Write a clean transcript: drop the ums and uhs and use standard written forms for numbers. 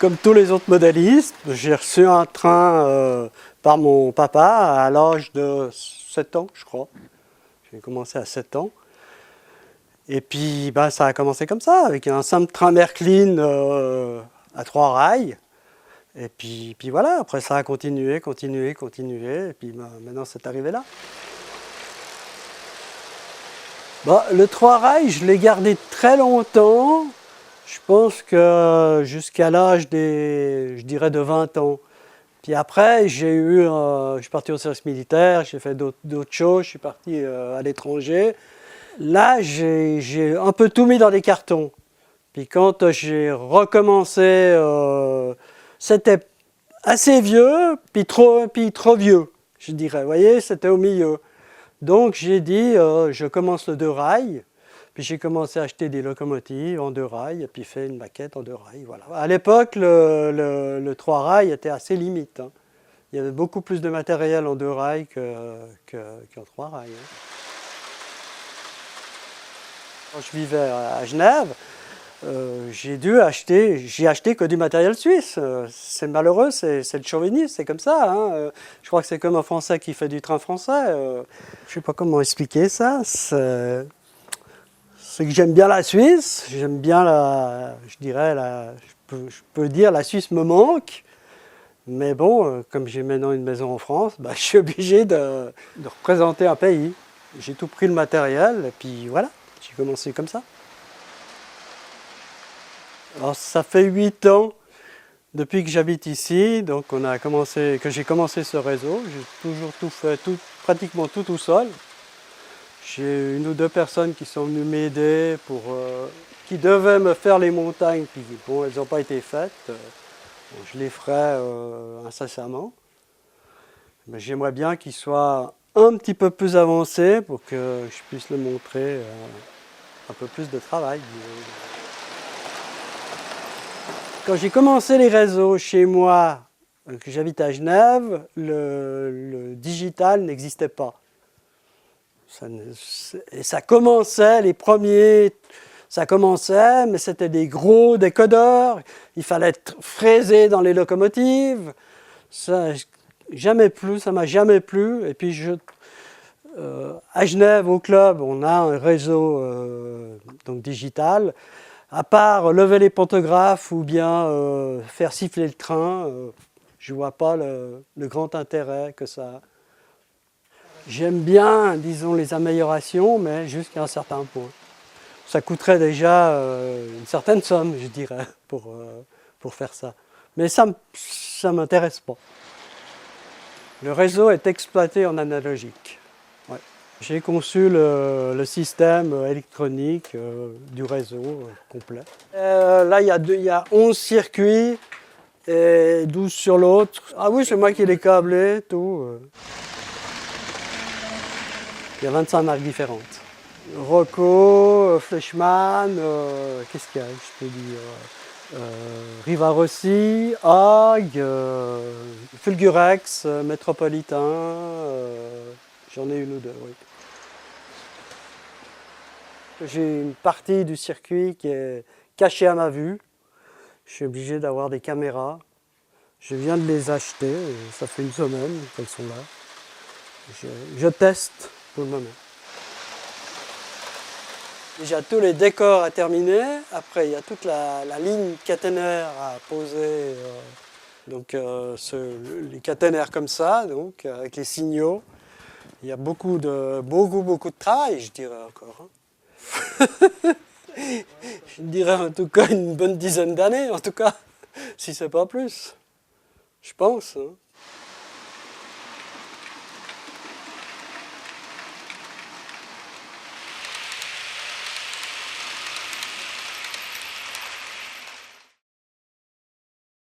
Comme tous les autres modélistes, j'ai reçu un train par mon papa à l'âge de 7 ans, je crois. J'ai commencé à 7 ans. Et puis ça a commencé comme ça, avec un simple train Märklin à 3 rails. Et puis voilà, après ça a continué. Et puis maintenant c'est arrivé là. Le 3 rails, je l'ai gardé très longtemps. Je pense que jusqu'à l'âge je dirais de 20 ans. Puis après, je suis parti au service militaire, j'ai fait d'autres choses, je suis parti à l'étranger. Là, j'ai un peu tout mis dans des cartons. Puis quand j'ai recommencé, c'était assez vieux, puis trop vieux, je dirais. Vous voyez, c'était au milieu. Donc j'ai dit, je commence le 2 rails. Puis j'ai commencé à acheter des locomotives en 2 rails, et puis fait une maquette en 2 rails. Voilà. À l'époque, le 3 rails était assez limite. Hein. Il y avait beaucoup plus de matériel en 2 rails qu'en 3 rails. Hein. Quand je vivais à Genève, j'ai acheté que du matériel suisse. C'est malheureux, c'est le chauvinisme, c'est comme ça. Hein. Je crois que c'est comme un Français qui fait du train français. Je ne sais pas comment expliquer ça. C'est que j'aime bien la Suisse, j'aime bien je peux dire la Suisse me manque. Mais bon, comme j'ai maintenant une maison en France, je suis obligé de représenter un pays. J'ai tout pris le matériel et puis voilà, j'ai commencé comme ça. Alors ça fait 8 ans depuis que j'habite ici, donc que j'ai commencé ce réseau. J'ai toujours tout fait, pratiquement tout seul. J'ai 1 ou 2 personnes qui sont venues m'aider qui devaient me faire les montagnes, puis bon, elles n'ont pas été faites. Je les ferai incessamment. Mais j'aimerais bien qu'ils soient un petit peu plus avancés pour que je puisse le montrer un peu plus de travail. Quand j'ai commencé les réseaux chez moi, que j'habite à Genève, le digital n'existait pas. Ça commençait, les premiers, ça commençait, mais c'était des gros décodeurs, il fallait fraiser dans les locomotives, ça m'a jamais plu. Et puis à Genève, au club, on a un réseau donc digital. À part lever les pantographes ou bien faire siffler le train, je ne vois pas le grand intérêt que ça a. J'aime bien, disons, les améliorations, mais jusqu'à un certain point. Ça coûterait déjà une certaine somme, je dirais, pour faire ça. Mais ça ne m'intéresse pas. Le réseau est exploité en analogique. Ouais. J'ai conçu le système électronique du réseau complet. Là, il y a 11 circuits et 12 sur l'autre. Ah oui, c'est moi qui l'ai câblé, tout. Il y a 25 marques différentes. Rocco, Fleischmann, qu'est-ce qu'il y a, je peux dire Riva Rossi, Hague, Fulgurex, Métropolitain, j'en ai 1 ou 2, oui. J'ai une partie du circuit qui est cachée à ma vue. Je suis obligé d'avoir des caméras. Je viens de les acheter, ça fait 1 semaine qu'elles sont là. Je teste pour le moment. Déjà tous les décors à terminer. Après, il y a toute la ligne caténaire à poser. Donc les caténaires comme ça, donc avec les signaux. Il y a beaucoup de travail, je dirais encore. Hein. Je dirais en tout cas une bonne dizaine d'années, en tout cas, si c'est pas plus. Je pense. Hein.